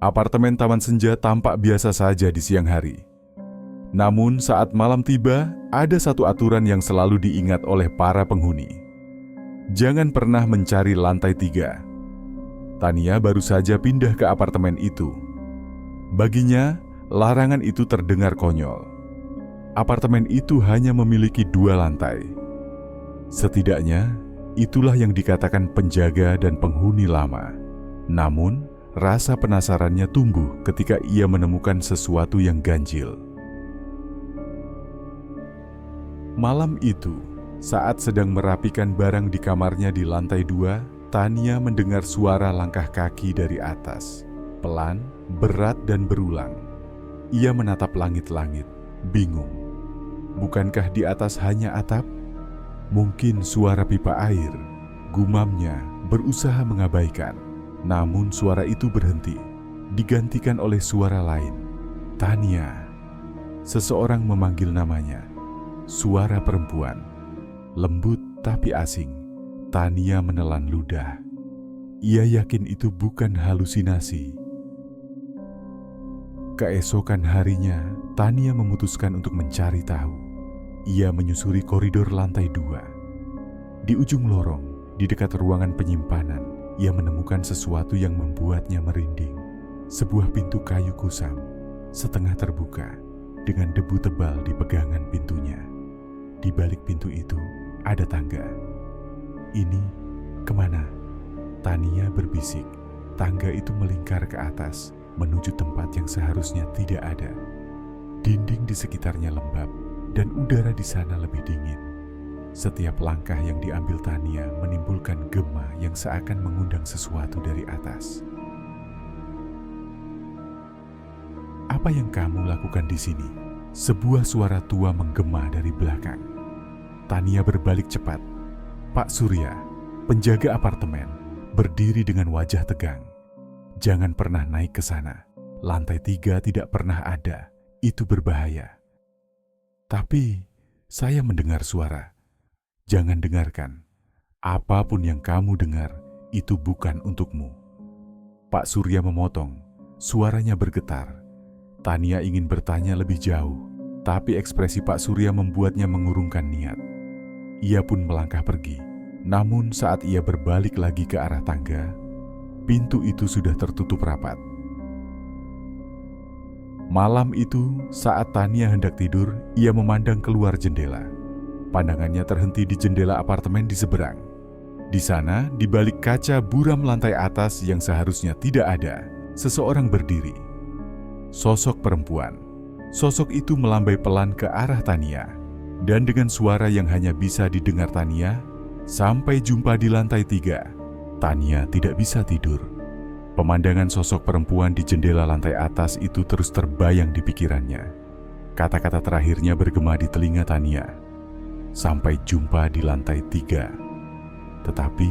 Apartemen Taman Senja tampak biasa saja di siang hari. Namun saat malam tiba, ada satu aturan yang selalu diingat oleh para penghuni. Jangan pernah mencari lantai 3. Tania baru saja pindah ke apartemen itu. Baginya, larangan itu terdengar konyol. Apartemen itu hanya memiliki 2 lantai. Setidaknya, itulah yang dikatakan penjaga dan penghuni lama. Namun, rasa penasarannya tumbuh ketika ia menemukan sesuatu yang ganjil. Malam itu, saat sedang merapikan barang di kamarnya di lantai 2, Tania mendengar suara langkah kaki dari atas. Pelan, berat dan berulang. Ia menatap langit-langit, bingung. Bukankah di atas hanya atap? Mungkin suara pipa air, gumamnya berusaha mengabaikan. Namun suara itu berhenti, digantikan oleh suara lain. Tania. Seseorang memanggil namanya. Suara perempuan. Lembut tapi asing. Tania menelan ludah. Ia yakin itu bukan halusinasi. Keesokan harinya, Tania memutuskan untuk mencari tahu. Ia menyusuri koridor lantai 2. Di ujung lorong, di dekat ruangan penyimpanan, ia menemukan sesuatu yang membuatnya merinding. Sebuah pintu kayu kusam, setengah terbuka, dengan debu tebal di pegangan pintunya. Di balik pintu itu, ada tangga. Ini kemana? Tania berbisik. Tangga itu melingkar ke atas, menuju tempat yang seharusnya tidak ada. Dinding di sekitarnya lembab, dan udara di sana lebih dingin. Setiap langkah yang diambil Tania menimbulkan gema yang seakan mengundang sesuatu dari atas. "Apa yang kamu lakukan di sini?" Sebuah suara tua menggema dari belakang. Tania berbalik cepat. Pak Surya, penjaga apartemen, berdiri dengan wajah tegang. "Jangan pernah naik ke sana. Lantai 3 tidak pernah ada. Itu berbahaya." "Tapi saya mendengar suara." "Jangan dengarkan. Apapun yang kamu dengar, itu bukan untukmu." Pak Surya memotong. Suaranya bergetar. Tania ingin bertanya lebih jauh, tapi ekspresi Pak Surya membuatnya mengurungkan niat. Ia pun melangkah pergi. Namun saat ia berbalik lagi ke arah tangga, pintu itu sudah tertutup rapat. Malam itu, saat Tania hendak tidur, ia memandang keluar jendela. Pandangannya terhenti di jendela apartemen di seberang. Di sana, di balik kaca buram lantai atas yang seharusnya tidak ada, seseorang berdiri. Sosok perempuan. Sosok itu melambai pelan ke arah Tania. Dan dengan suara yang hanya bisa didengar Tania, "Sampai jumpa di lantai 3. Tania tidak bisa tidur. Pemandangan sosok perempuan di jendela lantai atas itu terus terbayang di pikirannya. Kata-kata terakhirnya bergema di telinga Tania. "Sampai jumpa di lantai 3. Tetapi,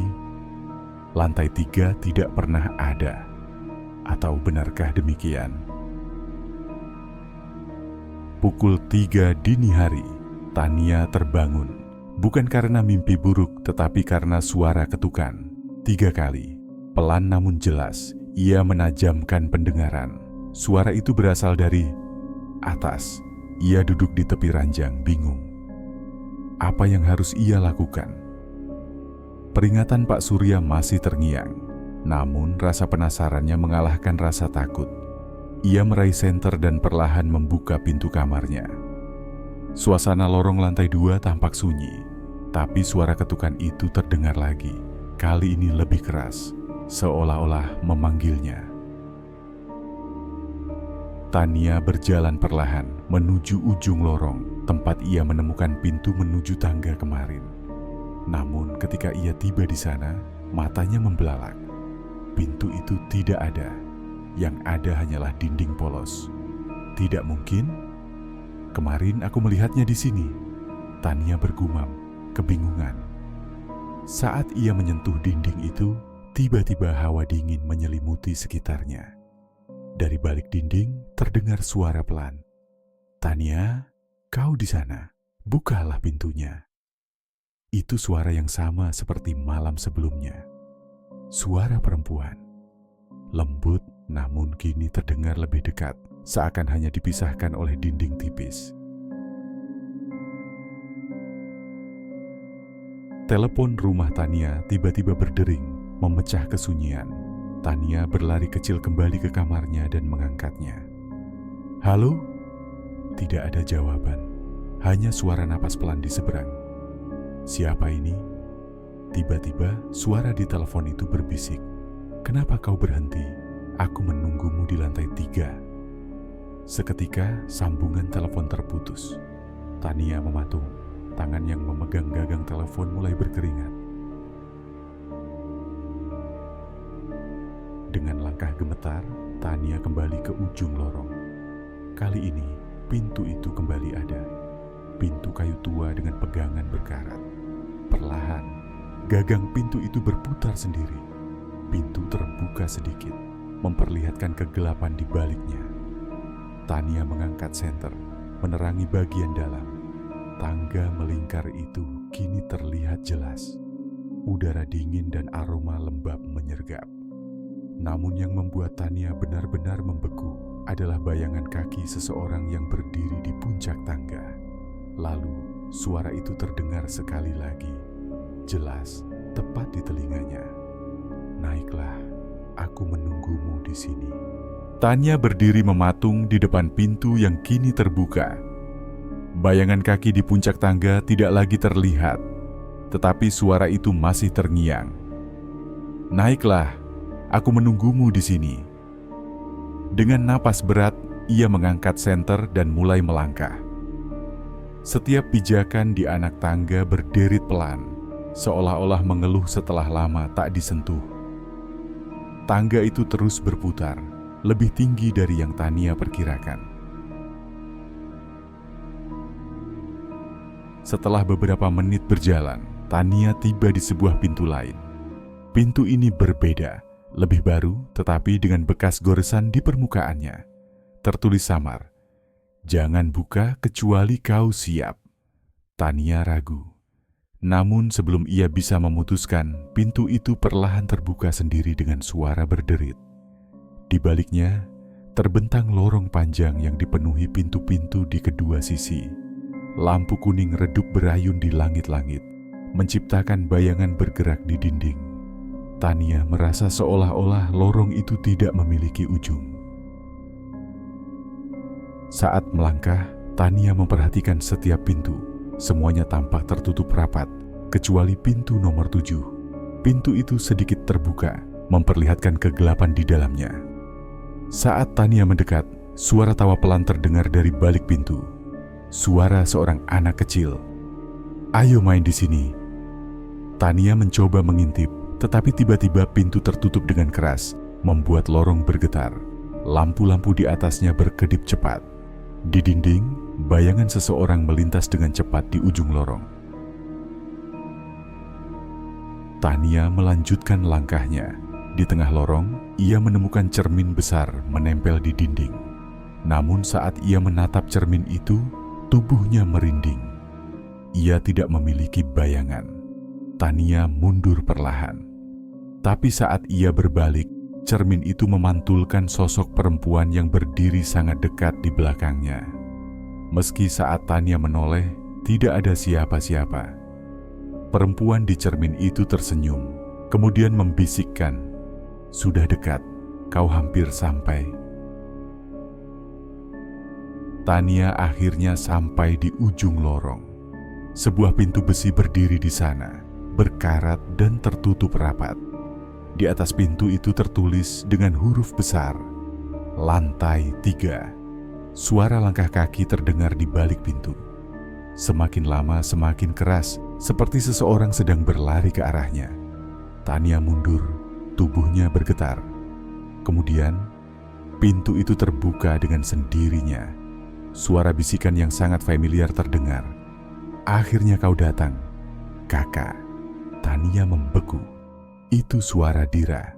lantai 3 tidak pernah ada. Atau benarkah demikian? Pukul 3 dini hari, Tania terbangun. Bukan karena mimpi buruk, tetapi karena suara ketukan. 3 kali. Pelan namun jelas, ia menajamkan pendengaran. Suara itu berasal dari atas. Ia duduk di tepi ranjang, bingung. Apa yang harus ia lakukan? Peringatan Pak Surya masih terngiang. Namun rasa penasarannya mengalahkan rasa takut. Ia meraih senter dan perlahan membuka pintu kamarnya. Suasana lorong lantai 2 tampak sunyi. Tapi suara ketukan itu terdengar lagi. Kali ini lebih keras, seolah-olah memanggilnya. Tania berjalan perlahan menuju ujung lorong, tempat ia menemukan pintu menuju tangga kemarin. Namun ketika ia tiba di sana, matanya membelalak. Pintu itu tidak ada. Yang ada hanyalah dinding polos. Tidak mungkin. Kemarin aku melihatnya di sini. Tania bergumam, kebingungan. Saat ia menyentuh dinding itu, tiba-tiba hawa dingin menyelimuti sekitarnya. Dari balik dinding terdengar suara pelan. "Tania, kau di sana. Bukalah pintunya." Itu suara yang sama seperti malam sebelumnya. Suara perempuan. Lembut namun kini terdengar lebih dekat, seakan hanya dipisahkan oleh dinding tipis. Telepon rumah Tania tiba-tiba berdering, memecah kesunyian. Tania berlari kecil kembali ke kamarnya dan mengangkatnya. "Halo?" Tidak ada jawaban, hanya suara napas pelan di seberang. "Siapa ini?" Tiba-tiba suara di telepon itu berbisik. "Kenapa kau berhenti? Aku menunggumu di lantai 3. Seketika sambungan telepon terputus. Tania mematung. Tangan yang memegang gagang telepon mulai berkeringat. Dengan langkah gemetar, Tania kembali ke ujung lorong. Kali ini, pintu itu kembali ada. Pintu kayu tua dengan pegangan berkarat. Perlahan, gagang pintu itu berputar sendiri. Pintu terbuka sedikit, memperlihatkan kegelapan di baliknya. Tania mengangkat senter, menerangi bagian dalam. Tangga melingkar itu kini terlihat jelas. Udara dingin dan aroma lembab menyergap. Namun yang membuat Tania benar-benar membeku adalah bayangan kaki seseorang yang berdiri di puncak tangga. Lalu suara itu terdengar sekali lagi. Jelas, tepat di telinganya. "Naiklah, aku menunggumu di sini." Tania berdiri mematung di depan pintu yang kini terbuka. Bayangan kaki di puncak tangga tidak lagi terlihat, tetapi suara itu masih terngiang. "Naiklah, aku menunggumu di sini." Dengan napas berat, ia mengangkat senter dan mulai melangkah. Setiap pijakan di anak tangga berderit pelan, seolah-olah mengeluh setelah lama tak disentuh. Tangga itu terus berputar, lebih tinggi dari yang Tania perkirakan. Setelah beberapa menit berjalan, Tania tiba di sebuah pintu lain. Pintu ini berbeda, lebih baru tetapi dengan bekas goresan di permukaannya. Tertulis samar, "Jangan buka kecuali kau siap." Tania ragu. Namun sebelum ia bisa memutuskan, pintu itu perlahan terbuka sendiri dengan suara berderit. Di baliknya, terbentang lorong panjang yang dipenuhi pintu-pintu di kedua sisi. Lampu kuning redup berayun di langit-langit, menciptakan bayangan bergerak di dinding. Tania merasa seolah-olah lorong itu tidak memiliki ujung. Saat melangkah, Tania memperhatikan setiap pintu. Semuanya tampak tertutup rapat, kecuali pintu nomor 7. Pintu itu sedikit terbuka, memperlihatkan kegelapan di dalamnya. Saat Tania mendekat, suara tawa pelan terdengar dari balik pintu. Suara seorang anak kecil. "Ayo main di sini." Tania mencoba mengintip, tetapi tiba-tiba pintu tertutup dengan keras, membuat lorong bergetar. Lampu-lampu di atasnya berkedip cepat. Di dinding, bayangan seseorang melintas dengan cepat di ujung lorong. Tania melanjutkan langkahnya. Di tengah lorong, ia menemukan cermin besar menempel di dinding. Namun saat ia menatap cermin itu, tubuhnya merinding. Ia tidak memiliki bayangan. Tania mundur perlahan. Tapi saat ia berbalik, cermin itu memantulkan sosok perempuan yang berdiri sangat dekat di belakangnya. Meski saat Tania menoleh, tidak ada siapa-siapa. Perempuan di cermin itu tersenyum, kemudian membisikkan, "Sudah dekat, kau hampir sampai." Tania akhirnya sampai di ujung lorong. Sebuah pintu besi berdiri di sana, berkarat dan tertutup rapat. Di atas pintu itu tertulis dengan huruf besar, "Lantai 3". Suara langkah kaki terdengar di balik pintu. Semakin lama semakin keras, seperti seseorang sedang berlari ke arahnya. Tania mundur, tubuhnya bergetar. Kemudian, pintu itu terbuka dengan sendirinya. Suara bisikan yang sangat familiar terdengar. "Akhirnya kau datang, kakak." Tania membeku. Itu suara Dira.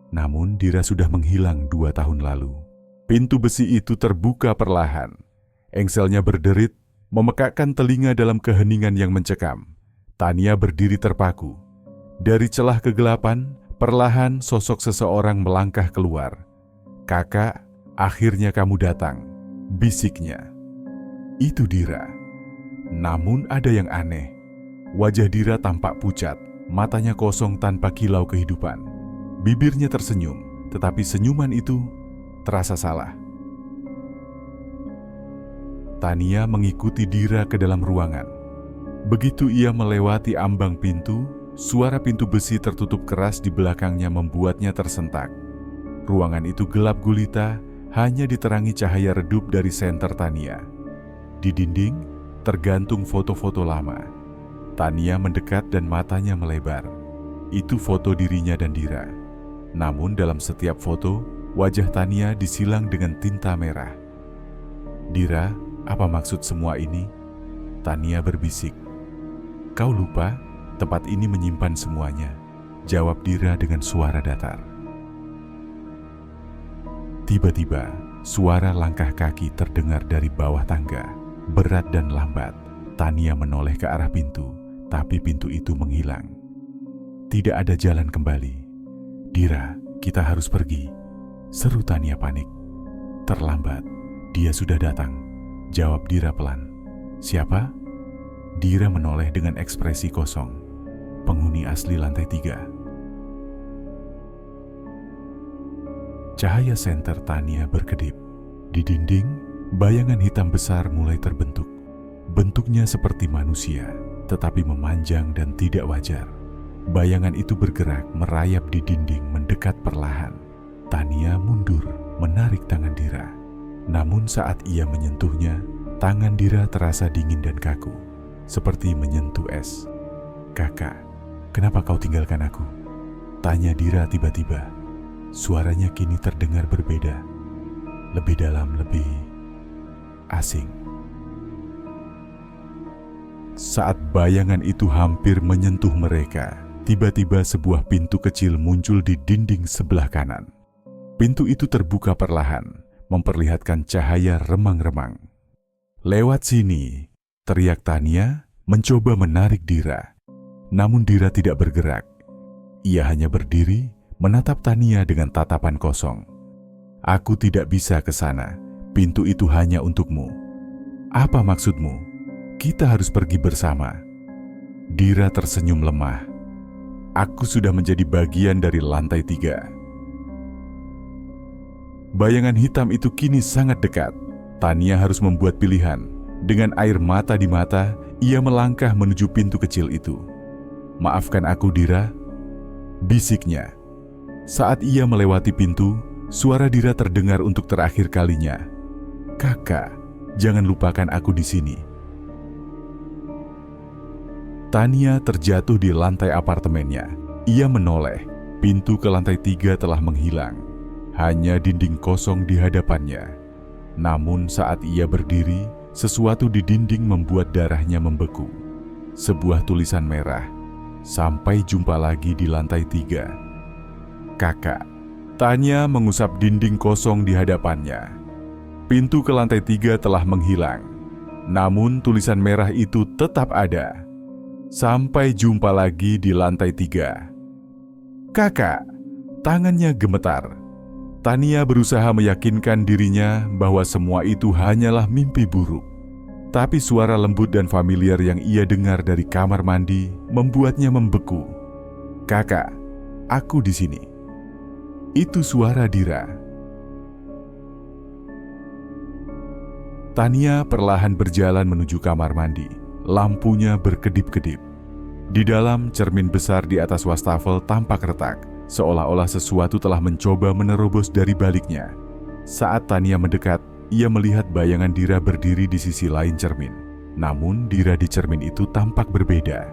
Namun Dira sudah menghilang 2 tahun lalu. Pintu besi itu terbuka perlahan. Engselnya berderit, memekakkan telinga dalam keheningan yang mencekam. Tania berdiri terpaku. Dari celah kegelapan, perlahan sosok seseorang melangkah keluar. "Kakak, akhirnya kamu datang," bisiknya. Itu Dira. Namun ada yang aneh. Wajah Dira tampak pucat, matanya kosong tanpa kilau kehidupan. Bibirnya tersenyum, tetapi senyuman itu terasa salah. Tania mengikuti Dira ke dalam ruangan. Begitu ia melewati ambang pintu, suara pintu besi tertutup keras di belakangnya membuatnya tersentak. Ruangan itu gelap gulita, hanya diterangi cahaya redup dari senter Tania. Di dinding, tergantung foto-foto lama. Tania mendekat dan matanya melebar. Itu foto dirinya dan Dira. Namun dalam setiap foto, wajah Tania disilang dengan tinta merah. "Dira, apa maksud semua ini?" Tania berbisik. "Kau lupa, tempat ini menyimpan semuanya," jawab Dira dengan suara datar. Tiba-tiba, suara langkah kaki terdengar dari bawah tangga, berat dan lambat. Tania menoleh ke arah pintu, tapi pintu itu menghilang. Tidak ada jalan kembali. "Dira, kita harus pergi," seru Tania panik. "Terlambat, dia sudah datang," jawab Dira pelan. "Siapa?" Dira menoleh dengan ekspresi kosong. "Penghuni asli lantai 3. Cahaya senter Tania berkedip. Di dinding, bayangan hitam besar mulai terbentuk. Bentuknya seperti manusia, tetapi memanjang dan tidak wajar. Bayangan itu bergerak merayap di dinding mendekat perlahan. Tania mundur, menarik tangan Dira. Namun saat ia menyentuhnya, tangan Dira terasa dingin dan kaku, seperti menyentuh es. "Kakak, kenapa kau tinggalkan aku?" tanya Dira tiba-tiba. Suaranya kini terdengar berbeda, lebih dalam, lebih asing. Saat bayangan itu hampir menyentuh mereka, tiba-tiba sebuah pintu kecil muncul di dinding sebelah kanan. Pintu itu terbuka perlahan, memperlihatkan cahaya remang-remang. "Lewat sini," teriak Tania, mencoba menarik Dira. Namun Dira tidak bergerak. Ia hanya berdiri, menatap Tania dengan tatapan kosong. "Aku tidak bisa ke sana. Pintu itu hanya untukmu." "Apa maksudmu? Kita harus pergi bersama." Dira tersenyum lemah. "Aku sudah menjadi bagian dari lantai 3. Bayangan hitam itu kini sangat dekat. Tania harus membuat pilihan. Dengan air mata di mata, ia melangkah menuju pintu kecil itu. "Maafkan aku, Dira," bisiknya. Saat ia melewati pintu, suara Dira terdengar untuk terakhir kalinya. "Kakak, jangan lupakan aku di sini." Tania terjatuh di lantai apartemennya. Ia menoleh, pintu ke lantai 3 telah menghilang. Hanya dinding kosong di hadapannya. Namun saat ia berdiri, sesuatu di dinding membuat darahnya membeku. Sebuah tulisan merah, "Sampai jumpa lagi di lantai 3. Kakak." Tania mengusap dinding kosong di hadapannya. Pintu ke lantai 3 telah menghilang. Namun tulisan merah itu tetap ada. "Sampai jumpa lagi di lantai 3. Kakak." Tangannya gemetar. Tania berusaha meyakinkan dirinya bahwa semua itu hanyalah mimpi buruk. Tapi suara lembut dan familiar yang ia dengar dari kamar mandi membuatnya membeku. "Kakak, aku di sini." Itu suara Dira. Tania perlahan berjalan menuju kamar mandi. Lampunya berkedip-kedip. Di dalam, cermin besar di atas wastafel tampak retak, seolah-olah sesuatu telah mencoba menerobos dari baliknya. Saat Tania mendekat, ia melihat bayangan Dira berdiri di sisi lain cermin. Namun Dira di cermin itu tampak berbeda.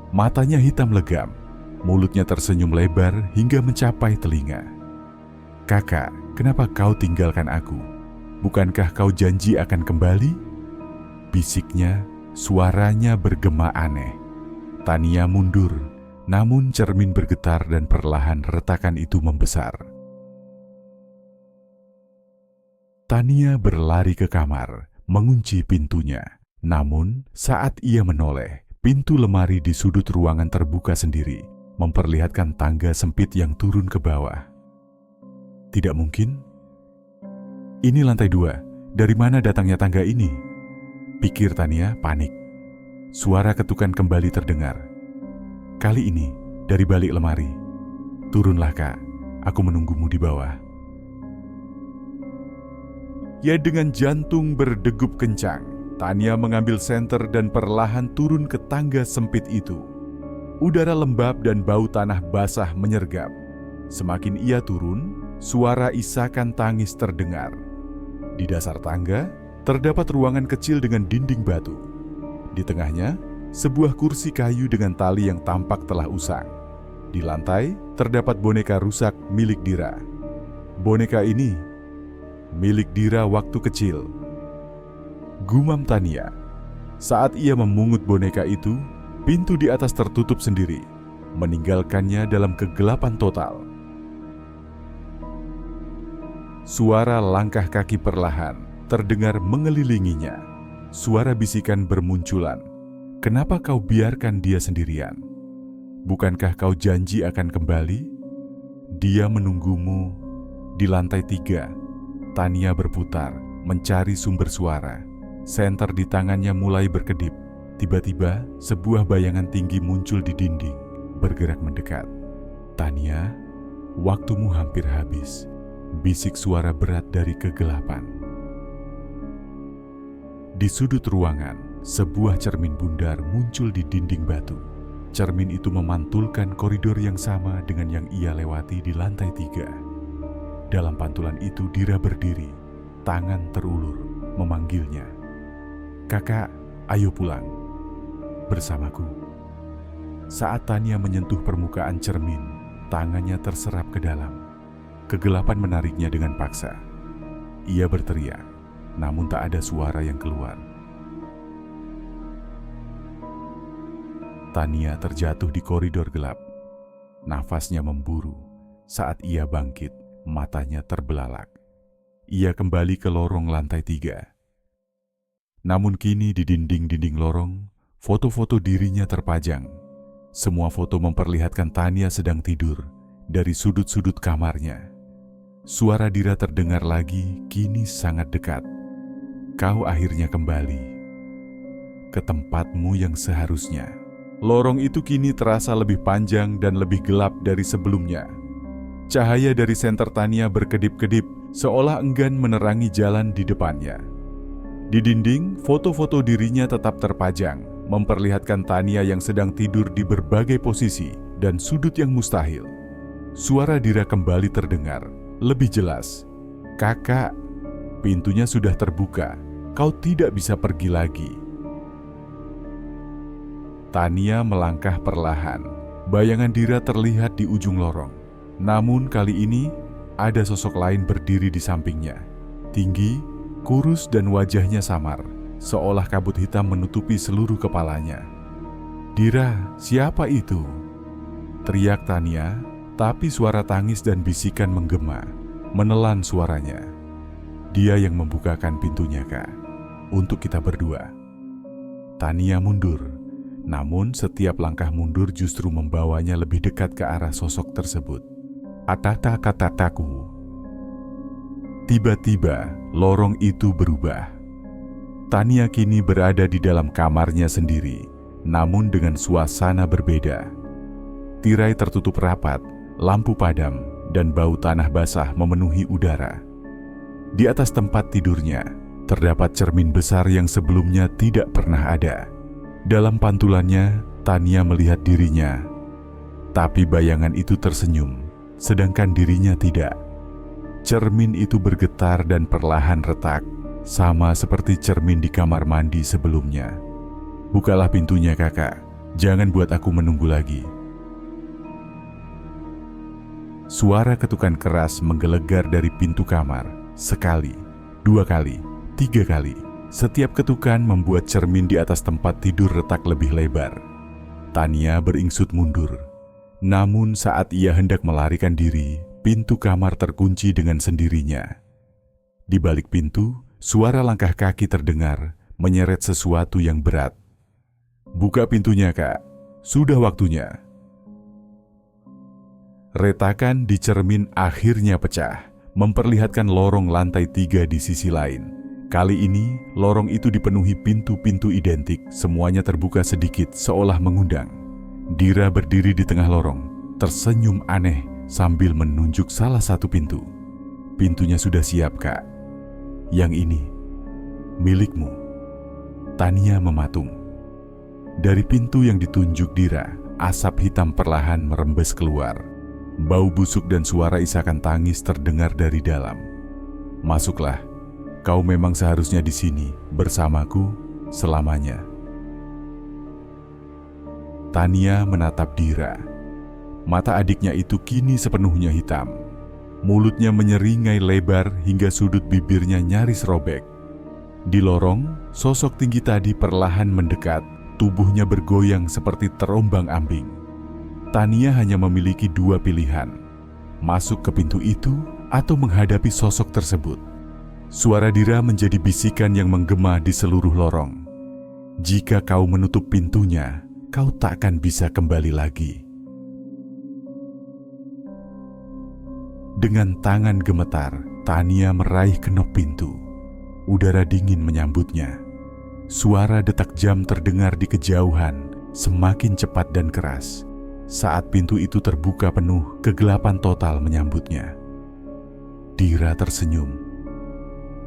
Matanya hitam legam, mulutnya tersenyum lebar hingga mencapai telinga. "Kakak, kenapa kau tinggalkan aku? Bukankah kau janji akan kembali?" bisiknya, suaranya bergema aneh. Tania mundur, namun cermin bergetar dan perlahan retakan itu membesar. Tania berlari ke kamar, mengunci pintunya. Namun, saat ia menoleh, pintu lemari di sudut ruangan terbuka sendiri, memperlihatkan tangga sempit yang turun ke bawah. Tidak mungkin, Ini lantai 2. Dari mana datangnya tangga ini? Pikir Tania panik. Suara ketukan kembali terdengar. Kali ini dari balik lemari. Turunlah Kak, aku menunggumu di bawah. Ya, dengan jantung berdegup kencang, Tania mengambil senter dan perlahan turun ke tangga sempit itu. Udara lembab dan bau tanah basah menyergap. Semakin ia turun, suara isakan tangis terdengar. Di dasar tangga, terdapat ruangan kecil dengan dinding batu. Di tengahnya, sebuah kursi kayu dengan tali yang tampak telah usang. Di lantai, terdapat boneka rusak milik Dira. Boneka ini milik Dira waktu kecil. Gumam Tania. Saat ia memungut boneka itu, pintu di atas tertutup sendiri, meninggalkannya dalam kegelapan total. Suara langkah kaki perlahan terdengar mengelilinginya. Suara bisikan bermunculan. Kenapa kau biarkan dia sendirian? Bukankah kau janji akan kembali? Dia menunggumu. Di lantai 3, Tania berputar, mencari sumber suara. Senter di tangannya mulai berkedip. Tiba-tiba, sebuah bayangan tinggi muncul di dinding, bergerak mendekat. Tania, waktumu hampir habis. Bisik suara berat dari kegelapan. Di sudut ruangan, sebuah cermin bundar muncul di dinding batu. Cermin itu memantulkan koridor yang sama dengan yang ia lewati di lantai 3. Dalam pantulan itu Dira berdiri, tangan terulur, memanggilnya. Kakak, ayo pulang. Bersamaku. Saat Tania menyentuh permukaan cermin, tangannya terserap ke dalam. Kegelapan menariknya dengan paksa. Ia berteriak, namun tak ada suara yang keluar. Tania terjatuh di koridor gelap. Nafasnya memburu. Saat ia bangkit, matanya terbelalak. Ia kembali ke lorong lantai 3. Namun kini di dinding-dinding lorong, foto-foto dirinya terpajang. Semua foto memperlihatkan Tania sedang tidur dari sudut-sudut kamarnya. Suara Dira terdengar lagi, kini sangat dekat. Kau akhirnya kembali ke tempatmu yang seharusnya. Lorong itu kini terasa lebih panjang dan lebih gelap dari sebelumnya. Cahaya dari senter Tania berkedip-kedip, seolah enggan menerangi jalan di depannya. Di dinding, foto-foto dirinya tetap terpajang, memperlihatkan Tania yang sedang tidur di berbagai posisi dan sudut yang mustahil. Suara Dira kembali terdengar, lebih jelas. Kakak, pintunya sudah terbuka. Kau tidak bisa pergi lagi. Tania melangkah perlahan. Bayangan Dira terlihat di ujung lorong. Namun kali ini, ada sosok lain berdiri di sampingnya. Tinggi, kurus dan wajahnya samar, seolah kabut hitam menutupi seluruh kepalanya. Dira, siapa itu? Teriak Tania, tapi suara tangis dan bisikan menggema, menelan suaranya. Dia yang membukakan pintunya, Kak, untuk kita berdua. Tania mundur, namun setiap langkah mundur justru membawanya lebih dekat ke arah sosok tersebut. Atata-kata-taku. Tiba-tiba, lorong itu berubah. Tania kini berada di dalam kamarnya sendiri, namun dengan suasana berbeda. Tirai tertutup rapat, lampu padam, dan bau tanah basah memenuhi udara. Di atas tempat tidurnya, terdapat cermin besar yang sebelumnya tidak pernah ada. Dalam pantulannya, Tania melihat dirinya. Tapi bayangan itu tersenyum, sedangkan dirinya tidak. Cermin itu bergetar dan perlahan retak, sama seperti cermin di kamar mandi sebelumnya. Bukalah pintunya, Kakak. Jangan buat aku menunggu lagi. Suara ketukan keras menggelegar dari pintu kamar. Sekali, 2 kali, 3 kali. Setiap ketukan membuat cermin di atas tempat tidur retak lebih lebar. Tania beringsut mundur. Namun saat ia hendak melarikan diri, pintu kamar terkunci dengan sendirinya. Di balik pintu, suara langkah kaki terdengar, menyeret sesuatu yang berat. Buka pintunya, Kak. Sudah waktunya. Retakan di cermin akhirnya pecah, memperlihatkan lorong lantai 3 di sisi lain. Kali ini, lorong itu dipenuhi pintu-pintu identik, semuanya terbuka sedikit seolah mengundang. Dira berdiri di tengah lorong, tersenyum aneh sambil menunjuk salah satu pintu. Pintunya sudah siap, Kak. Yang ini, milikmu. Tania mematung. Dari pintu yang ditunjuk Dira, asap hitam perlahan merembes keluar. Bau busuk dan suara isakan tangis terdengar dari dalam. Masuklah, kau memang seharusnya di sini bersamaku selamanya. Tania menatap Dira. Mata adiknya itu kini sepenuhnya hitam. Mulutnya menyeringai lebar hingga sudut bibirnya nyaris robek. Di lorong, sosok tinggi tadi perlahan mendekat, tubuhnya bergoyang seperti terombang-ambing. Tania hanya memiliki dua pilihan, masuk ke pintu itu atau menghadapi sosok tersebut. Suara Dira menjadi bisikan yang menggema di seluruh lorong. Jika kau menutup pintunya, kau takkan bisa kembali lagi. Dengan tangan gemetar, Tania meraih kenop pintu. Udara dingin menyambutnya. Suara detak jam terdengar di kejauhan, semakin cepat dan keras. Saat pintu itu terbuka penuh, kegelapan total menyambutnya. Dira tersenyum.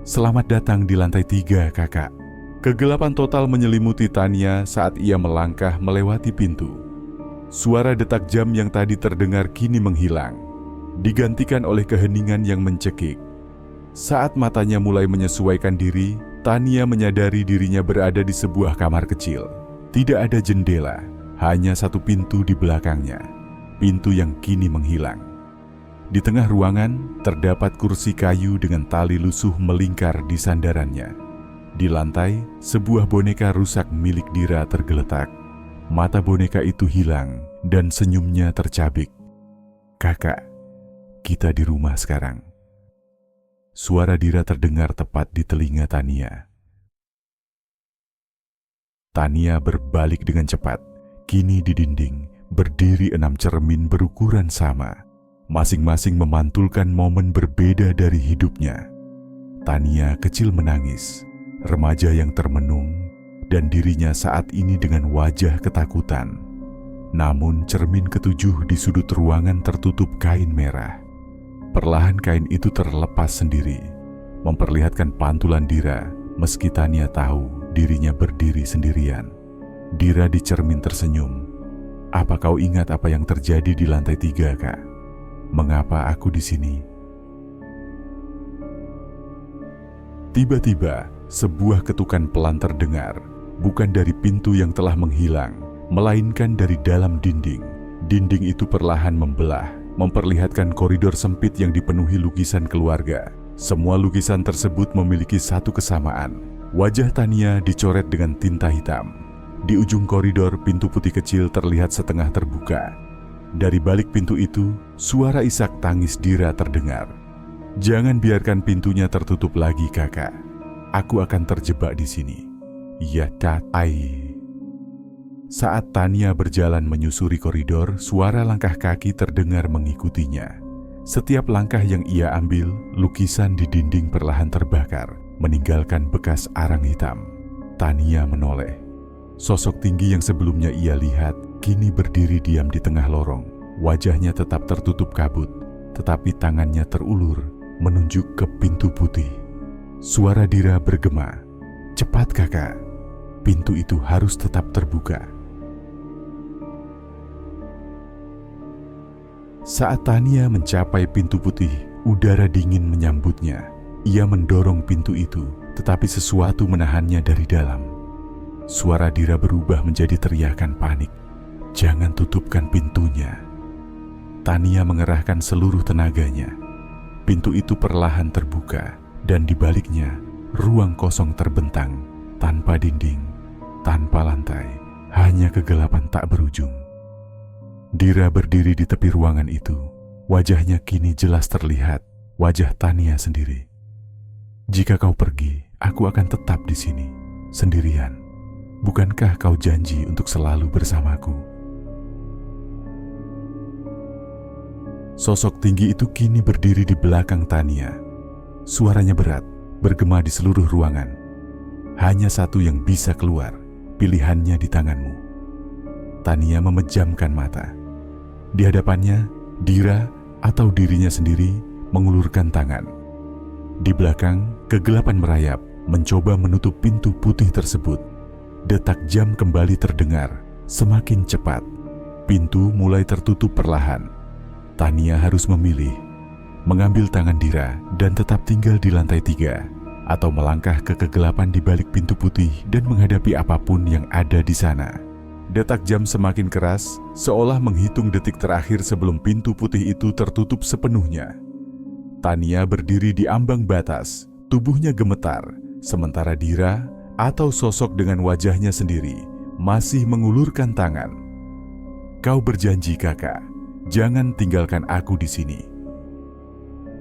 Selamat datang di lantai 3, kakak. Kegelapan total menyelimuti Tania saat ia melangkah melewati pintu. Suara detak jam yang tadi terdengar kini menghilang, digantikan oleh keheningan yang mencekik. Saat matanya mulai menyesuaikan diri, Tania menyadari dirinya berada di sebuah kamar kecil. Tidak ada jendela, hanya satu pintu di belakangnya. Pintu yang kini menghilang. Di tengah ruangan, terdapat kursi kayu dengan tali lusuh melingkar di sandarannya. Di lantai, sebuah boneka rusak milik Dira tergeletak. Mata boneka itu hilang dan senyumnya tercabik. Kakak, kita di rumah sekarang. Suara Dira terdengar tepat di telinga Tania. Tania berbalik dengan cepat. Kini di dinding, berdiri 6 cermin berukuran sama. Masing-masing memantulkan momen berbeda dari hidupnya. Tania kecil menangis, remaja yang termenung, dan dirinya saat ini dengan wajah ketakutan. Namun cermin ketujuh di sudut ruangan tertutup kain merah. Perlahan kain itu terlepas sendiri, memperlihatkan pantulan Dira, meski Tania tahu dirinya berdiri sendirian. Dira di cermin tersenyum. Apa kau ingat apa yang terjadi di lantai 3, Kak? Mengapa aku di sini? Tiba-tiba, sebuah ketukan pelan terdengar, bukan dari pintu yang telah menghilang, melainkan dari dalam dinding. Dinding itu perlahan membelah, memperlihatkan koridor sempit yang dipenuhi lukisan keluarga. Semua lukisan tersebut memiliki satu kesamaan. Wajah Tania dicoret dengan tinta hitam. Di ujung koridor, pintu putih kecil terlihat setengah terbuka. Dari balik pintu itu, suara isak tangis Dira terdengar. Jangan biarkan pintunya tertutup lagi, kakak. Aku akan terjebak di sini. Ya, tatai. Saat Tania berjalan menyusuri koridor, suara langkah kaki terdengar mengikutinya. Setiap langkah yang ia ambil, lukisan di dinding perlahan terbakar, meninggalkan bekas arang hitam. Tania menoleh. Sosok tinggi yang sebelumnya ia lihat, kini berdiri diam di tengah lorong. Wajahnya tetap tertutup kabut, tetapi tangannya terulur, menunjuk ke pintu putih. Suara Dira bergema. Cepat, kakak. Pintu itu harus tetap terbuka. Saat Tania mencapai pintu putih, udara dingin menyambutnya. Ia mendorong pintu itu, tetapi sesuatu menahannya dari dalam. Suara Dira berubah menjadi teriakan panik. Jangan tutupkan pintunya. Tania mengerahkan seluruh tenaganya. Pintu itu perlahan terbuka, dan di baliknya, ruang kosong terbentang, tanpa dinding, tanpa lantai, hanya kegelapan tak berujung. Dira berdiri di tepi ruangan itu. Wajahnya kini jelas terlihat, wajah Tania sendiri. Jika kau pergi, aku akan tetap di sini, sendirian. Bukankah kau janji untuk selalu bersamaku? Sosok tinggi itu kini berdiri di belakang Tania. Suaranya berat, bergema di seluruh ruangan. Hanya satu yang bisa keluar, pilihannya di tanganmu. Tania memejamkan mata. Di hadapannya, Dira atau dirinya sendiri mengulurkan tangan. Di belakang, kegelapan merayap, mencoba menutup pintu putih tersebut. Detak jam kembali terdengar, semakin cepat. Pintu mulai tertutup perlahan. Tania harus memilih, mengambil tangan Dira dan tetap tinggal di lantai 3, atau melangkah ke kegelapan di balik pintu putih dan menghadapi apapun yang ada di sana. Detak jam semakin keras, seolah menghitung detik terakhir sebelum pintu putih itu tertutup sepenuhnya. Tania berdiri di ambang batas, tubuhnya gemetar, sementara Dira atau sosok dengan wajahnya sendiri masih mengulurkan tangan. "Kau berjanji, Kakak, jangan tinggalkan aku di sini."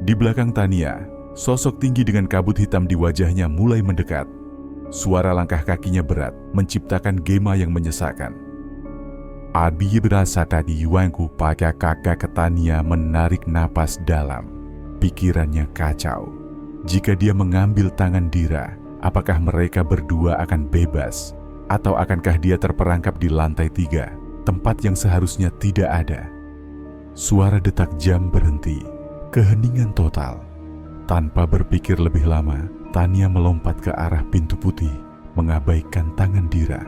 Di belakang Tania, sosok tinggi dengan kabut hitam di wajahnya mulai mendekat. Suara langkah kakinya berat, menciptakan gema yang menyesakkan. Abi berasa tadi wangku pakai kakak. Tania menarik napas dalam. Pikirannya kacau. Jika dia mengambil tangan Dira, apakah mereka berdua akan bebas? Atau akankah dia terperangkap di lantai 3, tempat yang seharusnya tidak ada? Suara detak jam berhenti, keheningan total. Tanpa berpikir lebih lama, Tania melompat ke arah pintu putih, mengabaikan tangan Dira.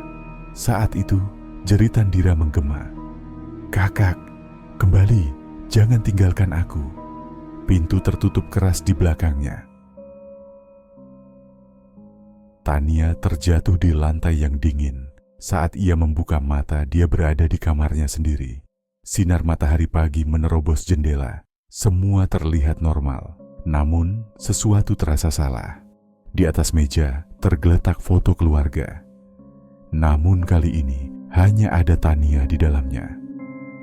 Saat itu, jeritan Dira menggema. "Kakak, kembali, jangan tinggalkan aku." Pintu tertutup keras di belakangnya. Tania terjatuh di lantai yang dingin. Saat ia membuka mata, dia berada di kamarnya sendiri. Sinar matahari pagi menerobos jendela. Semua terlihat normal. Namun, sesuatu terasa salah. Di atas meja tergeletak foto keluarga. Namun kali ini, hanya ada Tania di dalamnya.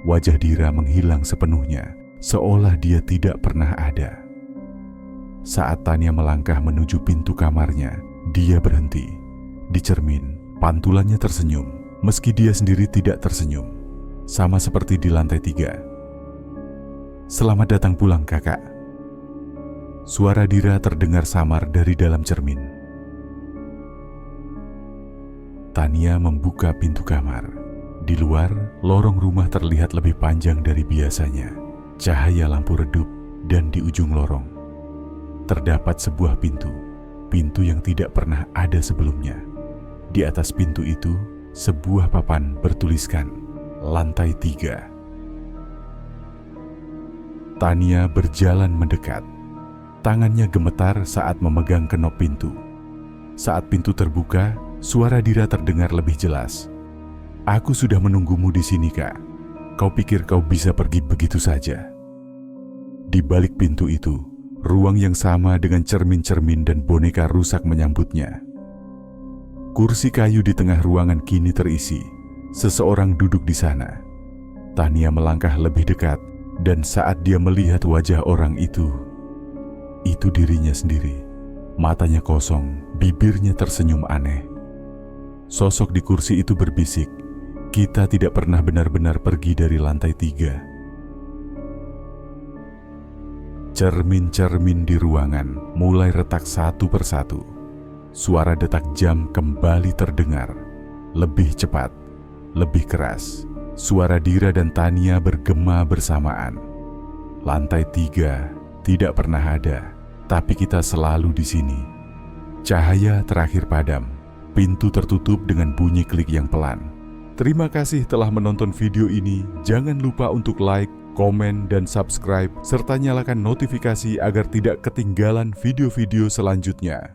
Wajah Dira menghilang sepenuhnya, seolah dia tidak pernah ada. Saat Tania melangkah menuju pintu kamarnya, dia berhenti. Di cermin, pantulannya tersenyum, meski dia sendiri tidak tersenyum. Sama seperti di lantai 3. "Selamat datang pulang, Kakak." Suara Dira terdengar samar dari dalam cermin. Tania membuka pintu kamar. Di luar, lorong rumah terlihat lebih panjang dari biasanya. Cahaya lampu redup dan di ujung lorong terdapat sebuah pintu. Pintu yang tidak pernah ada sebelumnya. Di atas pintu itu, sebuah papan bertuliskan lantai 3. Tania berjalan mendekat. Tangannya gemetar saat memegang kenop pintu. Saat pintu terbuka, suara Dira terdengar lebih jelas. "Aku sudah menunggumu di sini, Kak. Kau pikir kau bisa pergi begitu saja?" Di balik pintu itu, ruang yang sama dengan cermin-cermin dan boneka rusak menyambutnya. Kursi kayu di tengah ruangan kini terisi. Seseorang duduk di sana. Tania melangkah lebih dekat, dan saat dia melihat wajah orang itu dirinya sendiri. Matanya kosong, bibirnya tersenyum aneh. Sosok di kursi itu berbisik, "Kita tidak pernah benar-benar pergi dari lantai 3. Cermin-cermin di ruangan mulai retak satu persatu. Suara detak jam kembali terdengar. Lebih cepat, lebih keras. Suara Dira dan Tania bergema bersamaan. Lantai 3 tidak pernah ada, tapi kita selalu di sini. Cahaya terakhir padam. Pintu tertutup dengan bunyi klik yang pelan. Terima kasih telah menonton video ini. Jangan lupa untuk like, komen, dan subscribe, serta nyalakan notifikasi agar tidak ketinggalan video-video selanjutnya.